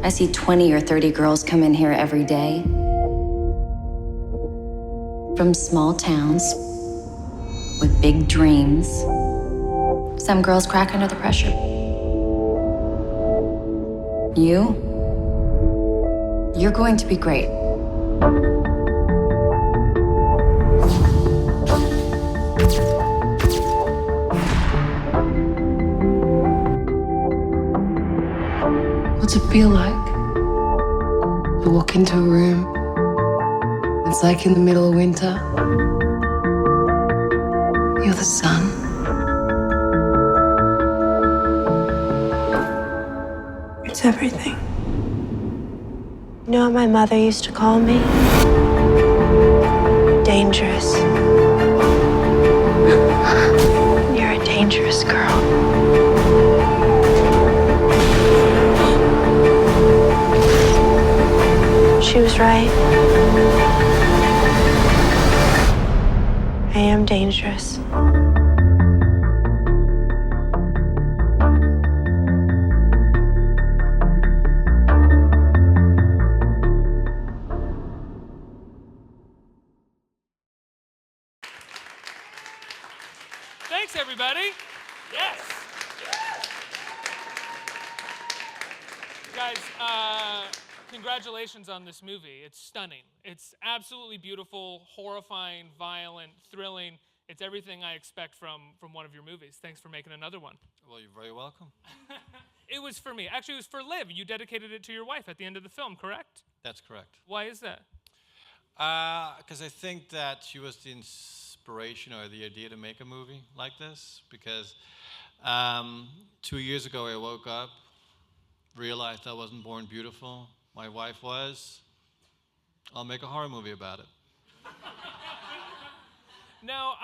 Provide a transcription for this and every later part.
I see 20 or 30 girls come in here every day. From small towns with big dreams. Some girls crack under the pressure. You're going to be great. What's it feel like to walk into a room? It's like in the middle of winter. You're the sun. It's everything. You know what my mother used to call me? Dangerous. You're a dangerous girl. She was right. I am dangerous. Thanks, everybody. Yes. Guys, congratulations on this movie. It's stunning. It's absolutely beautiful, horrifying, violent, thrilling. It's everything I expect from one of your movies. Thanks for making another one. Well, you're very welcome. It was for me. Actually, it was for Liv. You dedicated it to your wife at the end of the film, correct? That's correct. Why is that? Because I think that she was the inspiration or the idea to make a movie like this. Because 2 years ago, I woke up, realized I wasn't born beautiful. My wife was. I'll make a horror movie about it. Now,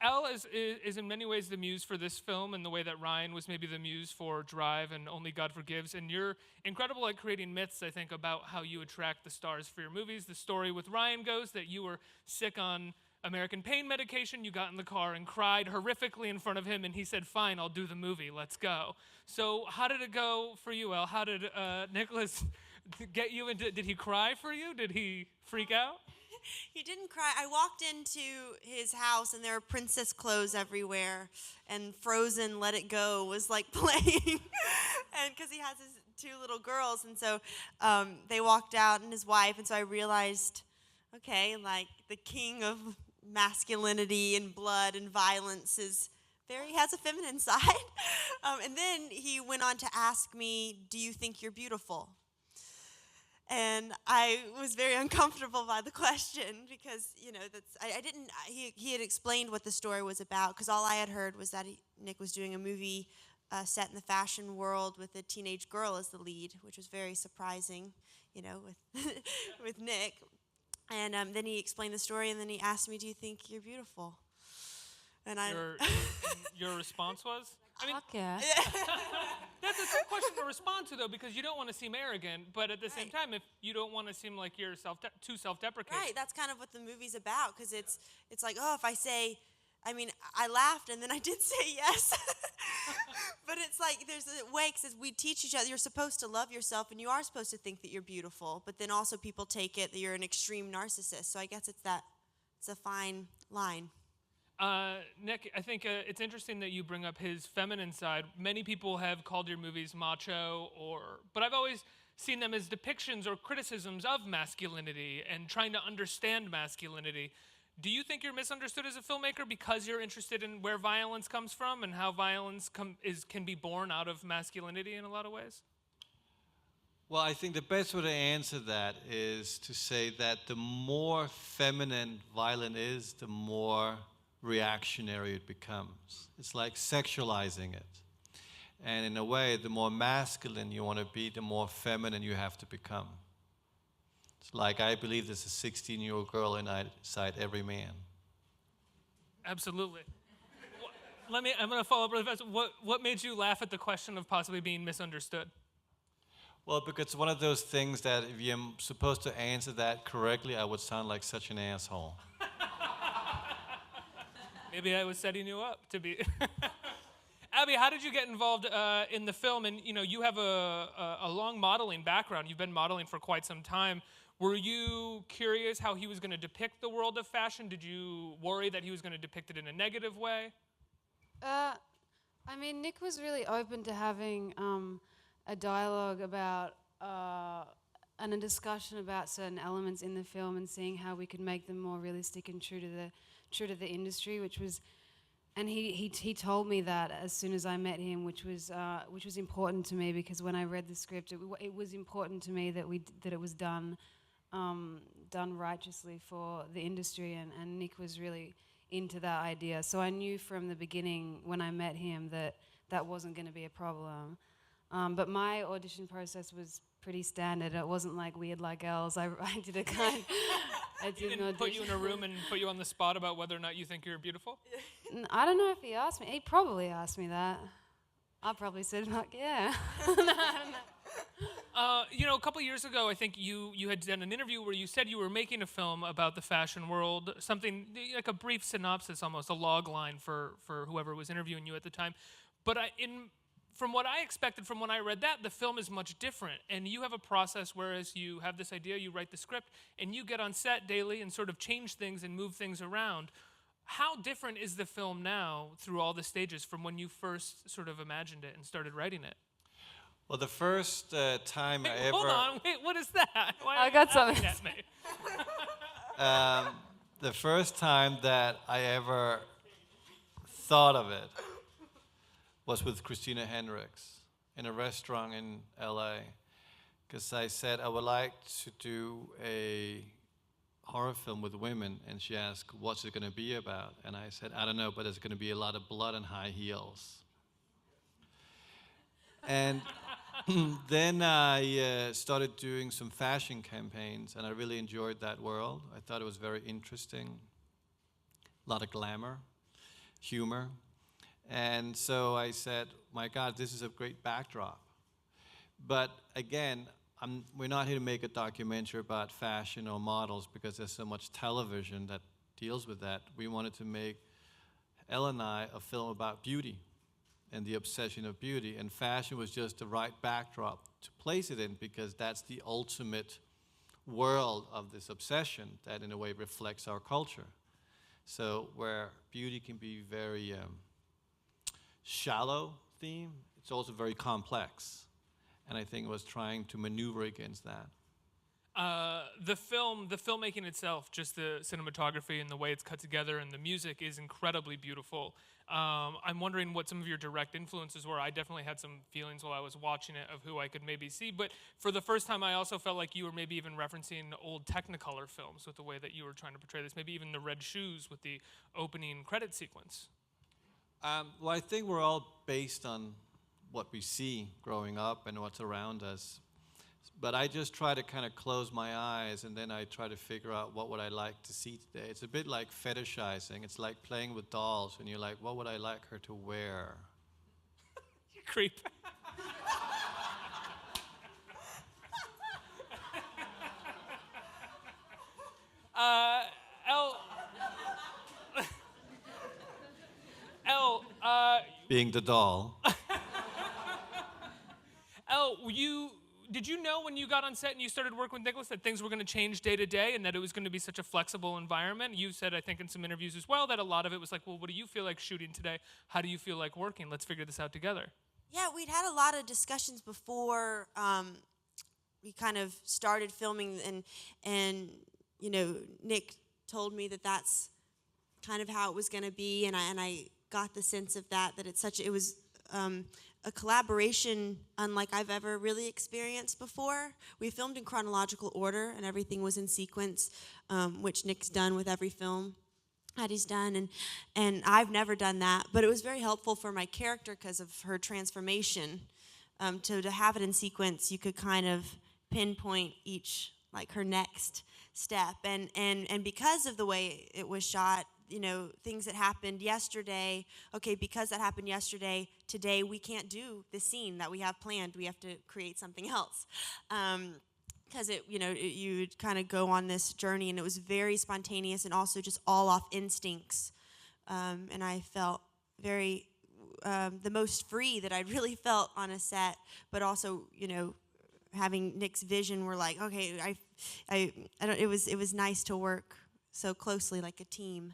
Elle is in many ways the muse for this film in the way that Ryan was maybe the muse for Drive and Only God Forgives. And you're incredible at creating myths, I think, about how you attract the stars for your movies. The story with Ryan goes that you were sick on American pain medication. You got in the car and cried horrifically in front of him, and he said, "Fine, I'll do the movie. Let's go." So how did it go for you, Elle? How did Nicolas get you into? Did he cry for you? Did he freak out? He didn't cry. I walked into his house and there were princess clothes everywhere, and Frozen Let It Go was like playing, and because he has his two little girls, and so they walked out and his wife, and so I realized, okay, like the king of masculinity and blood and violence has a feminine side. And then he went on to ask me, "Do you think you're beautiful?" And I was very uncomfortable by the question because, you know, he had explained what the story was about, because all I had heard was that Nick was doing a movie set in the fashion world with a teenage girl as the lead, which was very surprising, you know, with with Nick. And then he explained the story, and then he asked me, "Do you think you're beautiful?" And your response was? I mean, Fuck yeah. that's a tough question to respond to, though, because you don't want to seem arrogant, but at the same time, if you don't want to seem like you're too self-deprecating. Right, that's kind of what the movie's about, because it's like, oh, if I say, I mean, I laughed and then I did say yes. But it's like there's a way, because we teach each other, you're supposed to love yourself and you are supposed to think that you're beautiful, but then also people take it that you're an extreme narcissist. So I guess it's a fine line. Nick, I think it's interesting that you bring up his feminine side. Many people have called your movies macho, but I've always seen them as depictions or criticisms of masculinity and trying to understand masculinity. Do you think you're misunderstood as a filmmaker because you're interested in where violence comes from and how violence can be born out of masculinity in a lot of ways? Well, I think the best way to answer that is to say that the more feminine violent is, the more reactionary it becomes. It's like sexualizing it. And in a way, the more masculine you want to be, the more feminine you have to become. It's like, I believe there's a 16-year-old girl inside every man. Absolutely. I'm going to follow up really fast. What made you laugh at the question of possibly being misunderstood? Well, because it's one of those things that if I'm supposed to answer that correctly, I would sound like such an asshole. Maybe I was setting you up to be. Abbey, how did you get involved in the film? And you have a long modeling background. You've been modeling for quite some time. Were you curious how he was going to depict the world of fashion? Did you worry that he was going to depict it in a negative way? I mean, Nick was really open to having a dialogue about and a discussion about certain elements in the film and seeing how we could make them more realistic and true to the industry, which was. And he told me that as soon as I met him, which was important to me, because when I read the script, it was important to me that it was done righteously for the industry, and Nick was really into that idea. So I knew from the beginning when I met him that wasn't going to be a problem. But my audition process was pretty standard. It wasn't like Weird Like Elle's. I did a kind. I didn't put you in a room and put you on the spot about whether or not you think you're beautiful? I don't know if he asked me. He probably asked me that. I probably said, like, yeah. A couple years ago, I think you had done an interview where you said you were making a film about the fashion world, something like a brief synopsis, almost a log line for whoever was interviewing you at the time. But from what I expected from when I read that, the film is much different. And you have a process whereas you have this idea, you write the script, and you get on set daily and sort of change things and move things around. How different is the film now through all the stages from when you first sort of imagined it and started writing it? Well, the first time I ever... Hold on, wait, what is that? Why I got something. at me? The first time that I ever thought of it was with Christina Hendricks in a restaurant in LA, because I said I would like to do a horror film with women, and she asked, what's it going to be about? And I said, I don't know, but there's going to be a lot of blood and high heels. And then I started doing some fashion campaigns, and I really enjoyed that world. I thought it was very interesting. A lot of glamour, humor. And so I said, my God, this is a great backdrop. But again, we're not here to make a documentary about fashion or models because there's so much television that deals with that. We wanted to make, Elle and I, a film about beauty and the obsession of beauty. And fashion was just the right backdrop to place it in, because that's the ultimate world of this obsession that in a way reflects our culture. So where beauty can be very shallow theme, it's also very complex. And I think it was trying to maneuver against that. The filmmaking itself, just the cinematography and the way it's cut together and the music is incredibly beautiful. I'm wondering what some of your direct influences were. I definitely had some feelings while I was watching it of who I could maybe see, but for the first time I also felt like you were maybe even referencing old Technicolor films with the way that you were trying to portray this, maybe even the red shoes with the opening credit sequence. Well, I think we're all based on what we see growing up and what's around us. But I just try to kind of close my eyes, and then I try to figure out what would I like to see today. It's a bit like fetishizing. It's like playing with dolls, and you're like, what would I like her to wear? You creep. Elle, Being the doll. Elle, did you know when you got on set and you started working with Nicolas that things were going to change day to day and that it was going to be such a flexible environment? You said, I think in some interviews as well, that a lot of it was like, well, what do you feel like shooting today? How do you feel like working? Let's figure this out together. Yeah, we'd had a lot of discussions before we kind of started filming, and Nick told me that that's kind of how it was going to be, and I got the sense of that it was a collaboration unlike I've ever really experienced before. We filmed in chronological order, and everything was in sequence, which Nick's done with every film that he's done, and I've never done that, but it was very helpful for my character because of her transformation. To have it in sequence, you could kind of pinpoint each, like her next step, and because of the way it was shot, things that happened yesterday, okay, because that happened yesterday, today we can't do the scene that we have planned. We have to create something else. Because you'd kind of go on this journey, and it was very spontaneous and also just all off instincts. And I felt very the most free that I'd really felt on a set, but also, you know, having Nick's vision, we're like, okay, I don't. It was nice to work so closely like a team.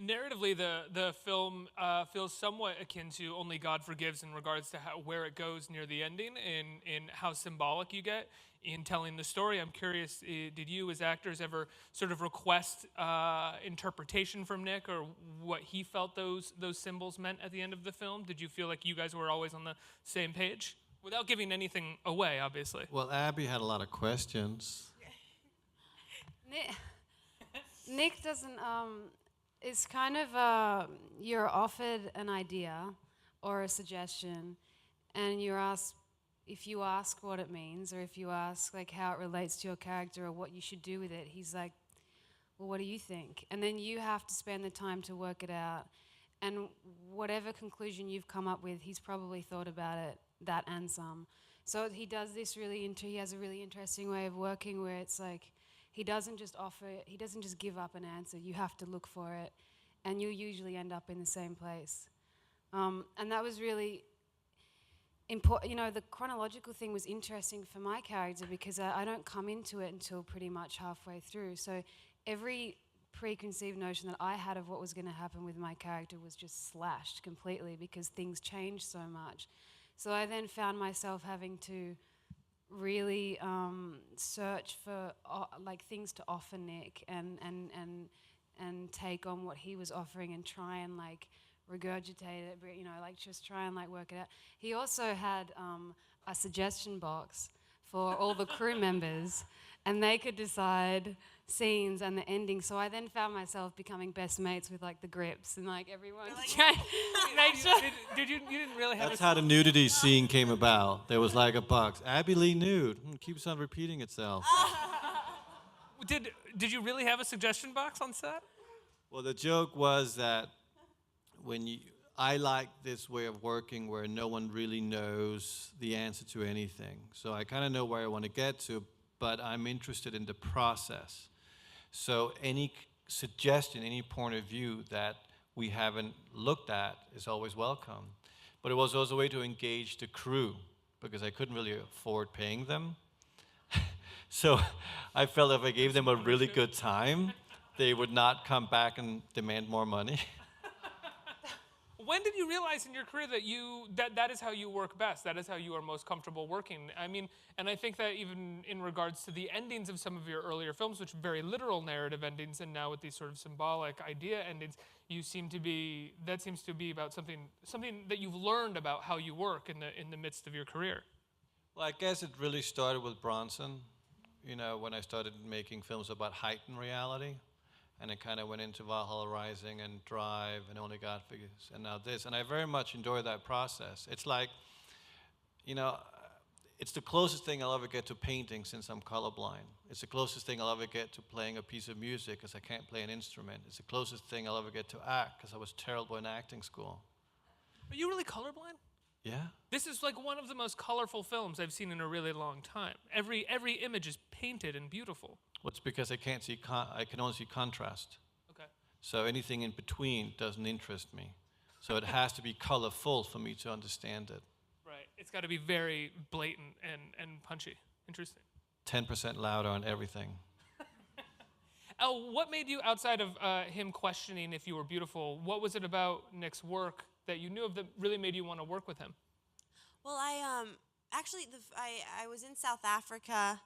Narratively, the film feels somewhat akin to Only God Forgives in regards to where it goes near the ending in how symbolic you get in telling the story. I'm curious, did you as actors ever sort of request interpretation from Nick or what he felt those symbols meant at the end of the film? Did you feel like you guys were always on the same page? Without giving anything away, obviously. Well, Abbey had a lot of questions. Nick doesn't. It's kind of you're offered an idea or a suggestion, and you're asked if you ask what it means, or if you ask like how it relates to your character or what you should do with it. He's like, well, what do you think? And then you have to spend the time to work it out. And whatever conclusion you've come up with, he's probably thought about it, that and some. So he does this he has a really interesting way of working where it's like, he doesn't just give up an answer. You have to look for it, and you usually end up in the same place. And that was really important. You know, the chronological thing was interesting for my character because I don't come into it until pretty much halfway through. So every preconceived notion that I had of what was going to happen with my character was just slashed completely because things changed so much. So I then found myself having to really search for like things to offer Nick and take on what he was offering and try and like regurgitate it, you know, like just try and like work it out. He also had a suggestion box for all the crew members, and they could decide scenes and the ending. So I then found myself becoming best mates with like the grips and like everyone. Did you didn't really have That's how the nudity scene came about. There was like a box. Abbey Lee nude. Keeps on repeating itself. Did you really have a suggestion box on set? Well, the joke was that I like this way of working where no one really knows the answer to anything. So I kind of know where I want to get to, but I'm interested in the process. So any suggestion, any point of view that we haven't looked at is always welcome. But it was also a way to engage the crew because I couldn't really afford paying them. So I felt if I gave them a really good time, they would not come back and demand more money. When did you realize in your career that that is how you work best? That is how you are most comfortable working? I mean, and I think that even in regards to the endings of some of your earlier films, which are very literal narrative endings, and now with these sort of symbolic idea endings, that seems to be about something that you've learned about how you work in the midst of your career. Well, I guess it really started with Bronson, you know, when I started making films about heightened reality. And it kind of went into Valhalla Rising and Drive and Only God Forgives and now this. And I very much enjoy that process. It's like, you know, it's the closest thing I'll ever get to painting since I'm colorblind. It's the closest thing I'll ever get to playing a piece of music because I can't play an instrument. It's the closest thing I'll ever get to act because I was terrible in acting school. Are you really colorblind? Yeah. This is like one of the most colorful films I've seen in a really long time. Every image is painted and beautiful. Well, it's because I can't see, I can only see contrast. Okay. So anything in between doesn't interest me. So it has to be colorful for me to understand it. Right. It's got to be very blatant and punchy. Interesting. 10% louder on everything. Elle, what made you, outside of him questioning if you were beautiful, what was it about Nick's work that you knew of that really made you want to work with him? Well, I was in South Africa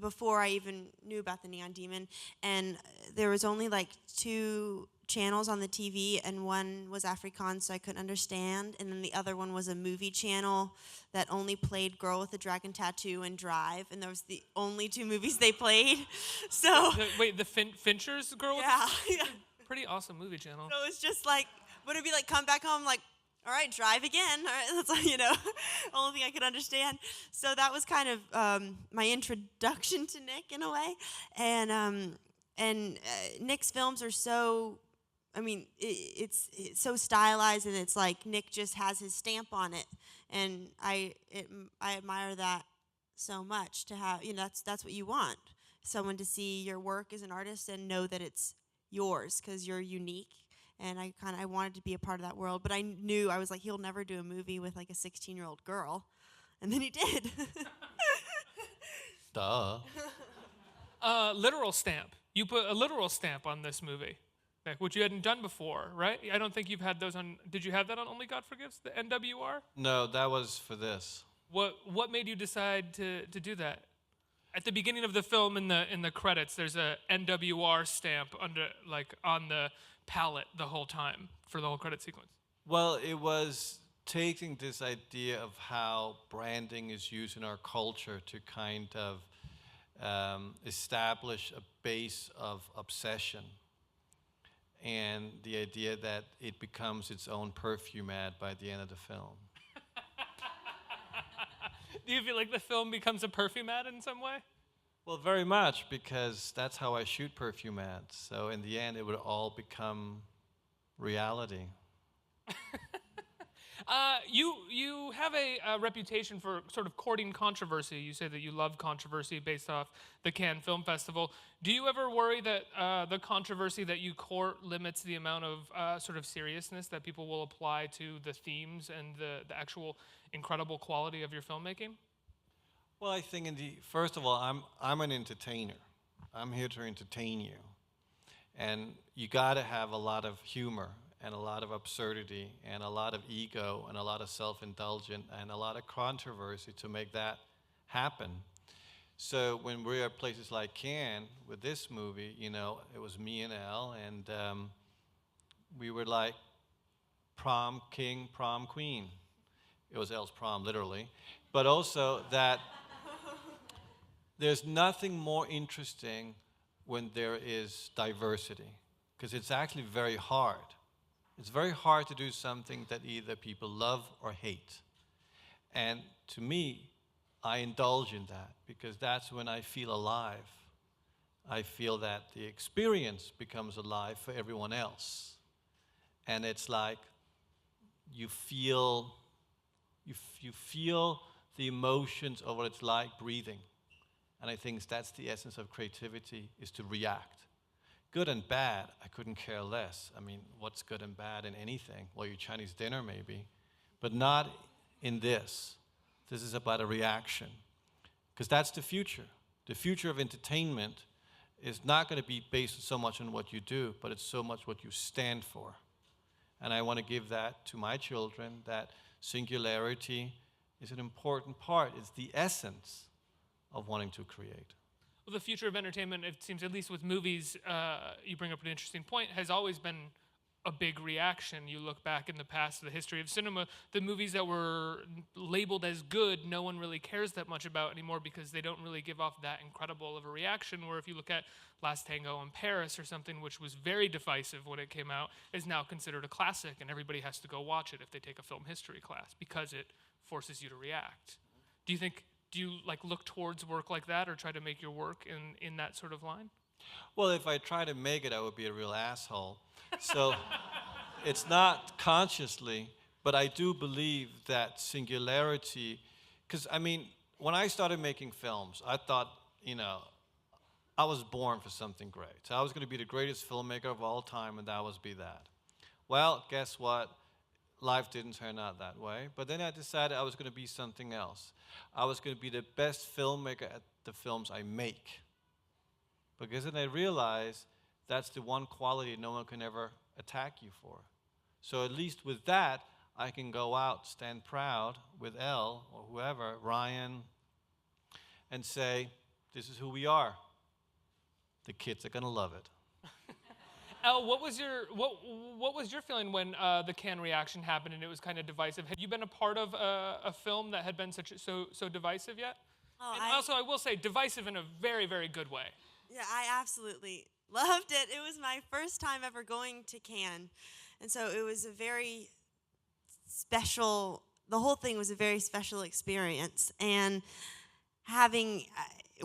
before I even knew about the Neon Demon, and there was only like 2 channels on the TV, and one was Afrikaans, so I couldn't understand, and then the other one was a movie channel that only played Girl with the Dragon Tattoo and Drive, and those were the only 2 movies they played. So the Fincher's Girl? Yeah. Pretty awesome movie channel. So it's just like, would it be like come back home like, all right, drive again. All right, that's all, you know, only thing I could understand. So that was kind of my introduction to Nick in a way. And Nick's films are so, I mean, it's so stylized, and it's like Nick just has his stamp on it. And I admire that so much to have, you know, that's what you want. Someone to see your work as an artist and know that it's yours because you're unique and I wanted to be a part of that world. But I knew, I was like, he'll never do a movie with like a 16-year-old girl, and then he did. Duh. Literal stamp. You put a literal stamp on this movie, Nick, which you hadn't done before, right? I don't think you've had those on. Did you have that on Only God Forgives, the NWR? No, that was for this. What made you decide to do that? At the beginning of the film, in the credits, there's a NWR stamp under, like, on the palette the whole time for the whole credit sequence. Well, it was taking this idea of how branding is used in our culture to kind of establish a base of obsession, and the idea that it becomes its own perfume ad by the end of the film. Do you feel like the film becomes a perfume ad in some way? Well, very much, because that's how I shoot perfume ads. So in the end, it would all become reality. You have a reputation for sort of courting controversy. You say that you love controversy based off the Cannes Film Festival. Do you ever worry that the controversy that you court limits the amount of sort of seriousness that people will apply to the themes and the actual incredible quality of your filmmaking? Well, I think first of all, I'm an entertainer. I'm here to entertain you. And you gotta have a lot of humor and a lot of absurdity and a lot of ego and a lot of self-indulgence and a lot of controversy to make that happen. So when we're at places like Cannes with this movie, you know, it was me and Elle, and we were like prom king, prom queen. It was Elle's prom, literally. But also that there's nothing more interesting when there is diversity, because it's actually very hard. It's very hard to do something that either people love or hate. And to me, I indulge in that, because that's when I feel alive. I feel that the experience becomes alive for everyone else. And it's like you feel the emotions of what it's like breathing. And I think that's the essence of creativity, is to react. Good and bad, I couldn't care less. I mean, what's good and bad in anything? Well, your Chinese dinner maybe, but not in this. This is about a reaction, because that's the future. The future of entertainment is not going to be based so much on what you do, but it's so much what you stand for. And I want to give that to my children, that singularity is an important part. It's the essence of wanting to create. Well, the future of entertainment, it seems, at least with movies, you bring up an interesting point, has always been a big reaction. You look back in the past, the history of cinema, the movies that were labeled as good, no one really cares that much about anymore, because they don't really give off that incredible of a reaction. Where if you look at Last Tango in Paris or something, which was very divisive when it came out, is now considered a classic, and everybody has to go watch it if they take a film history class, because it forces you to react. Do you like look towards work like that, or try to make your work in that sort of line? Well, if I try to make it, I would be a real asshole. So it's not consciously, but I do believe that singularity, because I mean, when I started making films, I thought, you know, I was born for something great. So I was going to be the greatest filmmaker of all time, and that was be that. Well, guess what? Life didn't turn out that way. But then I decided I was going to be something else. I was going to be the best filmmaker at the films I make. Because then I realized that's the one quality no one can ever attack you for. So at least with that, I can go out, stand proud with Elle or whoever, Ryan, and say, this is who we are. The kids are going to love it. Elle, what was your feeling when the Cannes reaction happened and it was kind of divisive? Had you been a part of a film that had been so divisive yet? Oh, and also, I will say, divisive in a very, very good way. Yeah, I absolutely loved it. It was my first time ever going to Cannes, and so it was a very special, the whole thing was a very special experience. And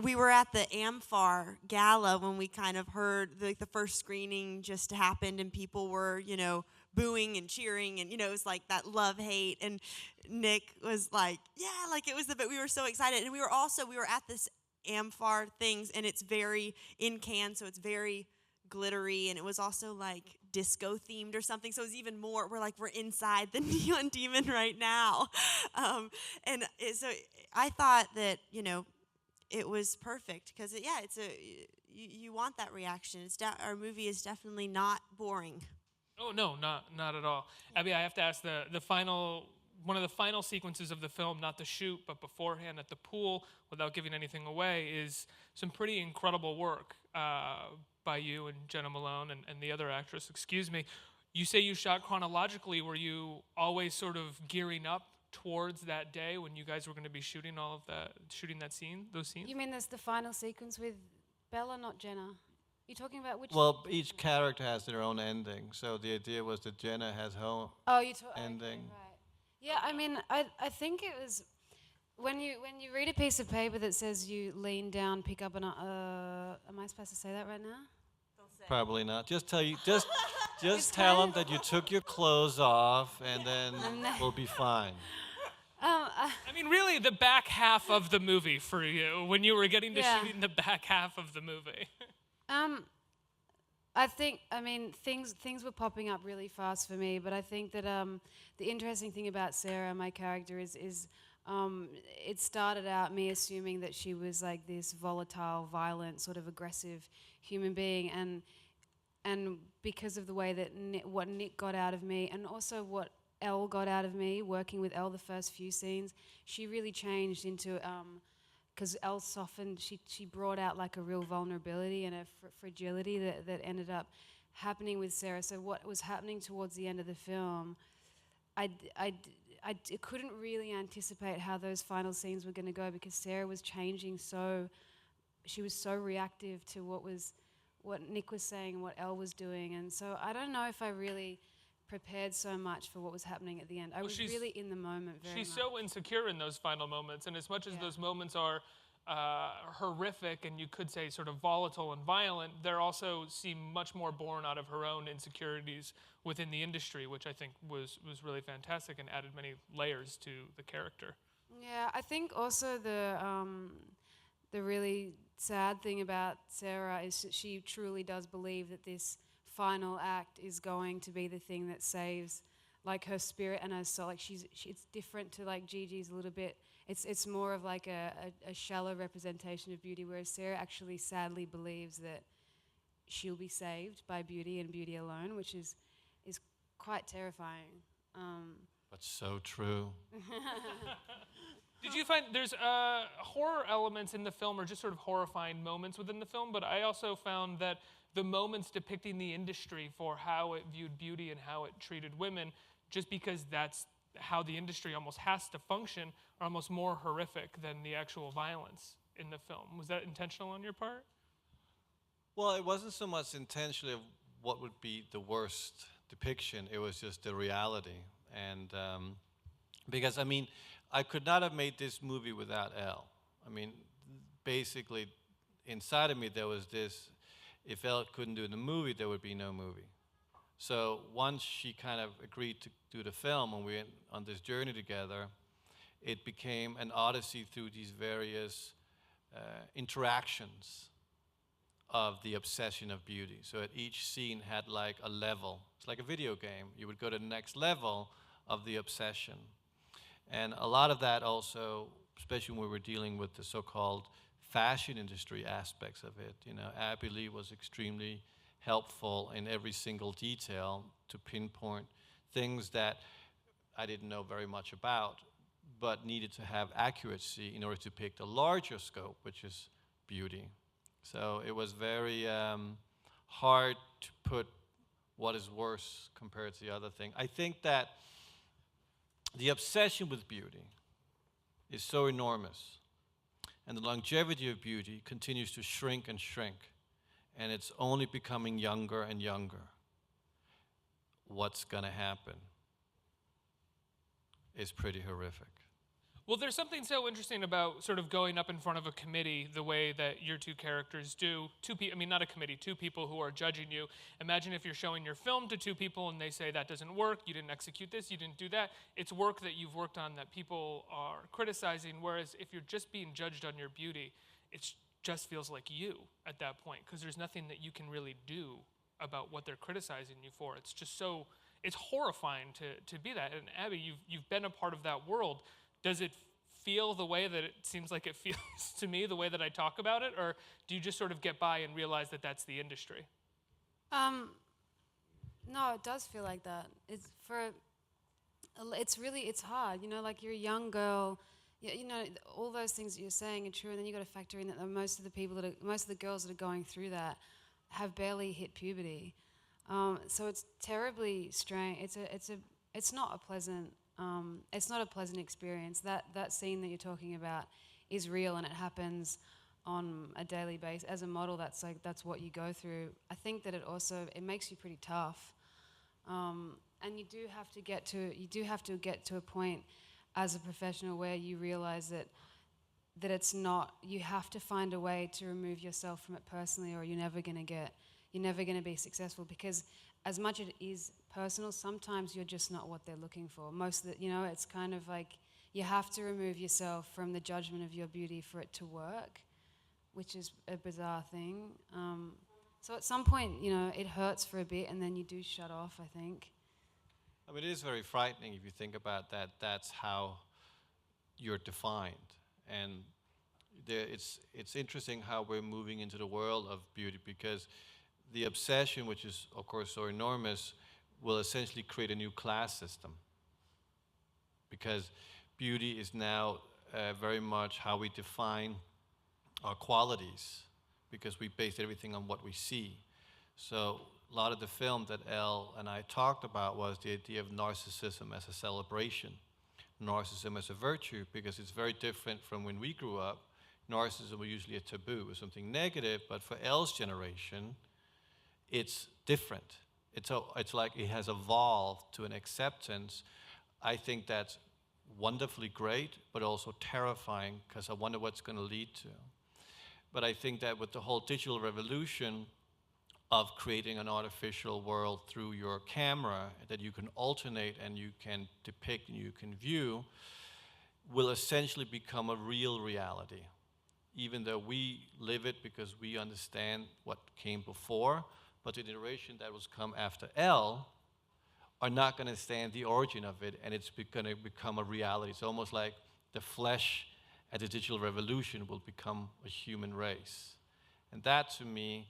we were at the Amphar Gala when we kind of heard the first screening just happened, and people were, you know, booing and cheering, and, you know, it was like that love-hate, and Nick was like, yeah, like it was we were so excited. And we were at this Amphar things, and it's very in Cannes, so it's very glittery, and it was also like disco themed or something. So it was even more. We're inside the neon demon right now, so I thought that it was perfect because you want that reaction. Our movie is definitely not boring. Oh no, not at all. Abbey, I have to ask the final one of the final sequences of the film, not the shoot, but beforehand at the pool, without giving anything away, is some pretty incredible work by you and Jenna Malone and the other actress. Excuse me. You say you shot chronologically. Were you always sort of gearing up towards that day when you guys were going to be shooting those scenes? You mean there's the final sequence with Bella, not Jenna? You talking about which? Well, each character has their own ending. So the idea was that Jenna has her ending. Okay, right. Yeah, I mean, I think it was when you read a piece of paper that says you lean down, pick up an. Am I supposed to say that right now? Probably not. Just tell them that you took your clothes off, and then we'll be fine. I mean, really, the back half of the movie for you, when you were getting to shooting the back half of the movie. I mean, things were popping up really fast for me, but I think that the interesting thing about Sarah, my character, is it started out me assuming that she was like this volatile, violent, sort of aggressive human being, and because of the way that what Nick got out of me, and also what Elle got out of me, working with Elle the first few scenes, she really changed into, because Elle softened, she brought out like a real vulnerability and a fragility that ended up happening with Sarah. So what was happening towards the end of the film, I couldn't really anticipate how those final scenes were going to go, because Sarah was changing she was so reactive to what Nick was saying and what Elle was doing. And so I don't know if I really prepared so much for what was happening at the end. I was really in the moment very much. She's so insecure in those final moments, and as much as those moments are horrific and you could say sort of volatile and violent, they also seem much more born out of her own insecurities within the industry, which I think was really fantastic and added many layers to the character. Yeah, I think also the really sad thing about Sarah is that she truly does believe that this final act is going to be the thing that saves like her spirit and her soul. Like it's different to like Gigi's a little bit. It's more of like a shallow representation of beauty, whereas Sarah actually sadly believes that she'll be saved by beauty and beauty alone, which is quite terrifying. But so true. Did you find there's horror elements in the film, or just sort of horrifying moments within the film, but I also found that the moments depicting the industry for how it viewed beauty and how it treated women, just because that's how the industry almost has to function, are almost more horrific than the actual violence in the film. Was that intentional on your part? Well, it wasn't so much intentionally of what would be the worst depiction. It was just the reality. And because, I mean, I could not have made this movie without Elle. I mean, basically, inside of me there was this, if Elle couldn't do the movie, there would be no movie. So once she kind of agreed to do the film and we went on this journey together, it became an odyssey through these various interactions of the obsession of beauty. So at each scene had like a level. It's like a video game. You would go to the next level of the obsession. And a lot of that also, especially when we were dealing with the so-called fashion industry aspects of it, Abbey Lee was extremely helpful in every single detail to pinpoint things that I didn't know very much about, but needed to have accuracy in order to pick the larger scope, which is beauty. So it was very hard to put what is worse compared to the other thing. I think that the obsession with beauty is so enormous, and the longevity of beauty continues to shrink and shrink, and it's only becoming younger and younger. What's going to happen is pretty horrific. Well, there's something so interesting about sort of going up in front of a committee the way that your two characters do. Not a committee, two people who are judging you. Imagine if you're showing your film to two people and they say, that doesn't work, you didn't execute this, you didn't do that. It's work that you've worked on that people are criticizing, whereas if you're just being judged on your beauty, it's just feels like you at that point, because there's nothing that you can really do about what they're criticizing you for. It's just so, it's horrifying to be that. And Abbey, you've been a part of that world. Does it feel the way that it seems like it feels to me, the way that I talk about it, or do you just sort of get by and realize that that's the industry? No, it does feel like that. It's hard, you know, like you're a young girl, you know, all those things that you're saying are true, and then you got to factor in that most of the girls that are going through that have barely hit puberty. So it's terribly strange. It's not a pleasant experience. That scene that you're talking about is real, and it happens on a daily basis. As a model, that's what you go through. I think that it makes you pretty tough, and you do have to get to a point as a professional where you realize that it's not. You have to find a way to remove yourself from it personally, or you're never going to be successful, because as much as it is personal, sometimes you're just not what they're looking for. Most of the, you know, it's kind of like you have to remove yourself from the judgment of your beauty for it to work, which is a bizarre thing. So at some point, you know, it hurts for a bit, and then you do shut off, I think. I mean, it is very frightening if you think about that. That's how you're defined. And it's interesting how we're moving into the world of beauty, because the obsession, which is, of course, so enormous, will essentially create a new class system. Because beauty is now very much how we define our qualities, because we base everything on what we see. So a lot of the film that Elle and I talked about was the idea of narcissism as a celebration, narcissism as a virtue, because it's very different from when we grew up. Narcissism was usually a taboo, it was something negative, but for Elle's generation, it's different. It's like it has evolved to an acceptance. I think that's wonderfully great, but also terrifying, because I wonder what's going to lead to. But I think that with the whole digital revolution of creating an artificial world through your camera that you can alternate and you can depict and you can view, will essentially become a real reality. Even though we live it because we understand what came before, but the generation that was come after Elle are not going to understand the origin of it, and it's going to become a reality. It's almost like the flesh at the digital revolution will become a human race. And that, to me,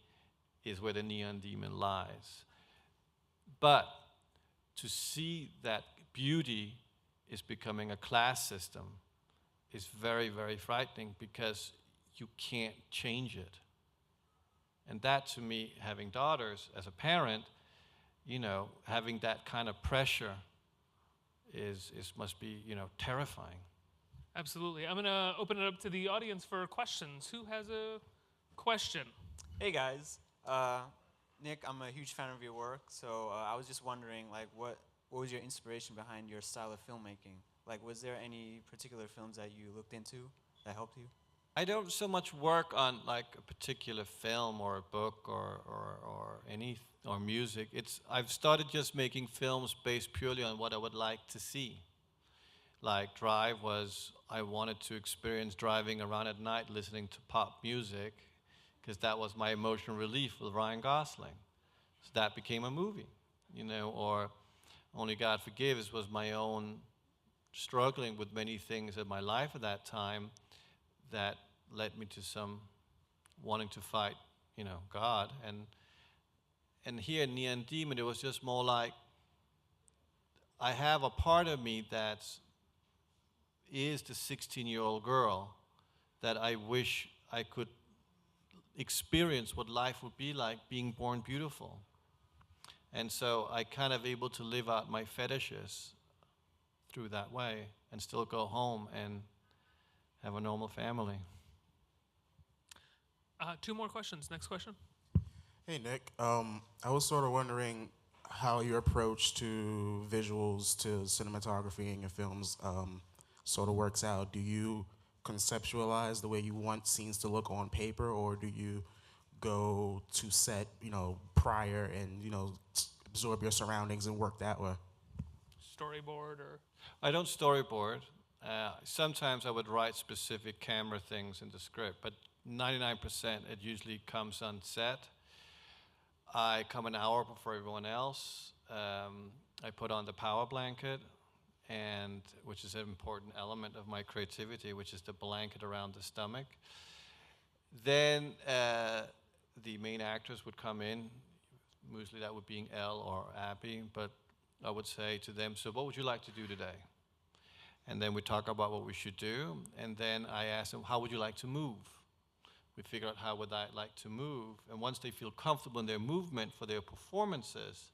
is where the neon demon lies. But to see that beauty is becoming a class system is very, very frightening, because you can't change it. And that, to me, having daughters as a parent, you know, having that kind of pressure must be, you know, terrifying. Absolutely. I'm going to open it up to the audience for questions. Who has a question? Hey guys, Nick, I'm a huge fan of your work, so I was just wondering, like, what was your inspiration behind your style of filmmaking? Like, was there any particular films that you looked into that helped you? I don't so much work on like a particular film or a book or music. I've started just making films based purely on what I would like to see. Like Drive was, I wanted to experience driving around at night listening to pop music, because that was my emotional relief with Ryan Gosling. So that became a movie, you know, or Only God Forgives was my own struggling with many things in my life at that time that led me to some wanting to fight, you know, God. And here in Neon Demon, it was just more like, I have a part of me that is the 16-year-old girl that I wish I could experience what life would be like being born beautiful. And so I kind of able to live out my fetishes through that way and still go home and have a normal family. Two more questions. Next question. Hey, Nick. I was sort of wondering how your approach to visuals, to cinematography in your films sort of works out. Do you conceptualize the way you want scenes to look on paper, or do you go to set, you know, prior and, you know, absorb your surroundings and work that way? Storyboard or? I don't storyboard. Sometimes I would write specific camera things in the script, but 99% it usually comes on set. I come an hour before everyone else. I put on the power blanket, and which is an important element of my creativity, which is the blanket around the stomach. Then the main actors would come in. Mostly that would be Elle or Abbey, but I would say to them, so what would you like to do today? And then we talk about what we should do, and then I ask them, how would you like to move? We figure out how would I like to move, and once they feel comfortable in their movement for their performances,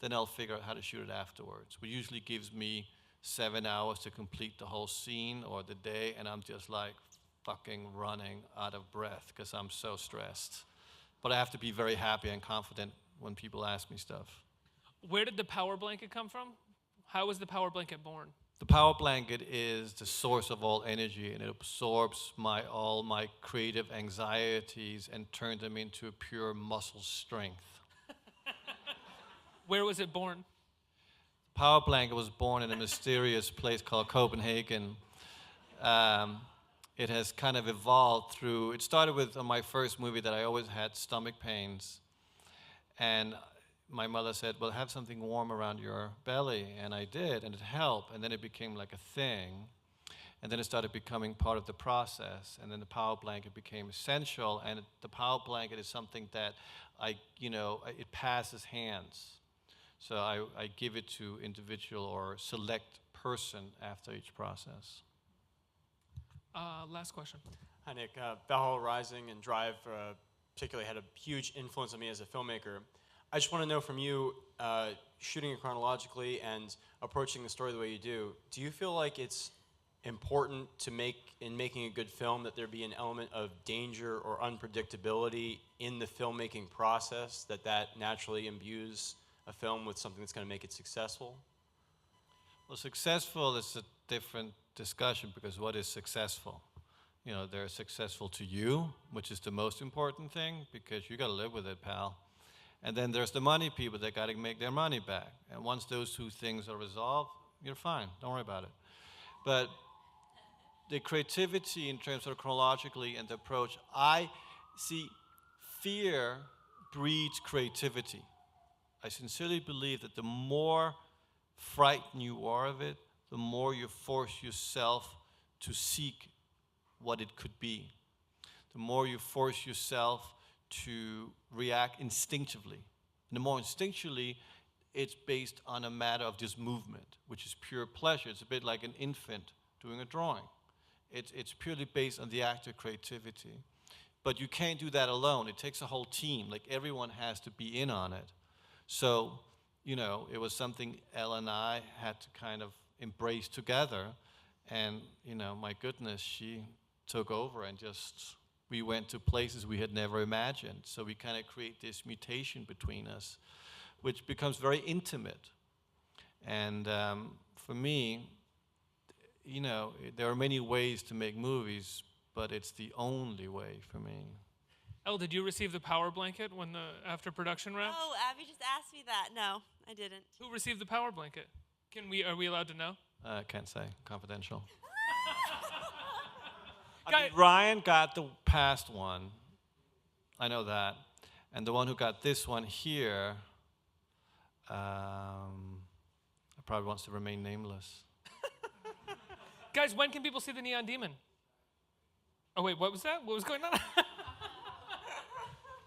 then I'll figure out how to shoot it afterwards. Which usually gives me 7 hours to complete the whole scene or the day, and I'm just like fucking running out of breath because I'm so stressed. But I have to be very happy and confident when people ask me stuff. Where did the power blanket come from? How was the power blanket born? The power blanket is the source of all energy, and it absorbs all my creative anxieties and turns them into pure muscle strength. Where was it born? Power blanket was born in a mysterious place called Copenhagen. It has kind of evolved through, it started with my first movie that I always had stomach pains. And my mother said, well, have something warm around your belly. And I did, and it helped. And then it became like a thing. And then it started becoming part of the process. And then the power blanket became essential. And the power blanket is something that it passes hands. So I give it to individual or select person after each process. Last question. Hi, Nick. Valhalla Rising and Drive particularly had a huge influence on me as a filmmaker. I just want to know from you, shooting it chronologically and approaching the story the way you do you feel like it's important to in making a good film that there be an element of danger or unpredictability in the filmmaking process, that naturally imbues a film with something that's going to make it successful? Well, successful is a different discussion because what is successful? You know, they're successful to you, which is the most important thing because you got to live with it, pal. And then there's the money people that got to make their money back. And once those two things are resolved, you're fine. Don't worry about it. But the creativity in terms of chronologically and the approach, I see fear breeds creativity. I sincerely believe that the more frightened you are of it, the more you force yourself to seek what it could be. The more you force yourself to react instinctively. And the more instinctually, it's based on a matter of just movement, which is pure pleasure. It's a bit like an infant doing a drawing. It's purely based on the act of creativity. But you can't do that alone. It takes a whole team. Like, everyone has to be in on it. So, you know, it was something Elle and I had to kind of embrace together. And, you know, my goodness, she took over and we went to places we had never imagined. So we kind of create this mutation between us, which becomes very intimate. And for me, you know, there are many ways to make movies, but it's the only way for me. Elle, did you receive the power blanket when after production wrapped? Oh, Abby just asked me that. No, I didn't. Who received the power blanket? Are we allowed to know? Can't say. Confidential. Guy- I mean, Ryan got the past one. I know that. And the one who got this one here probably wants to remain nameless. Guys, when can people see the Neon Demon? Oh, wait, what was that? What was going on?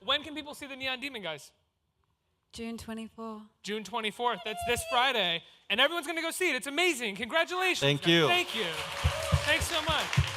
When can people see the Neon Demon, guys? June 24. June 24th. That's this Friday. And everyone's going to go see it. It's amazing. Congratulations. Thank guys. you. Thank you. Thanks so much.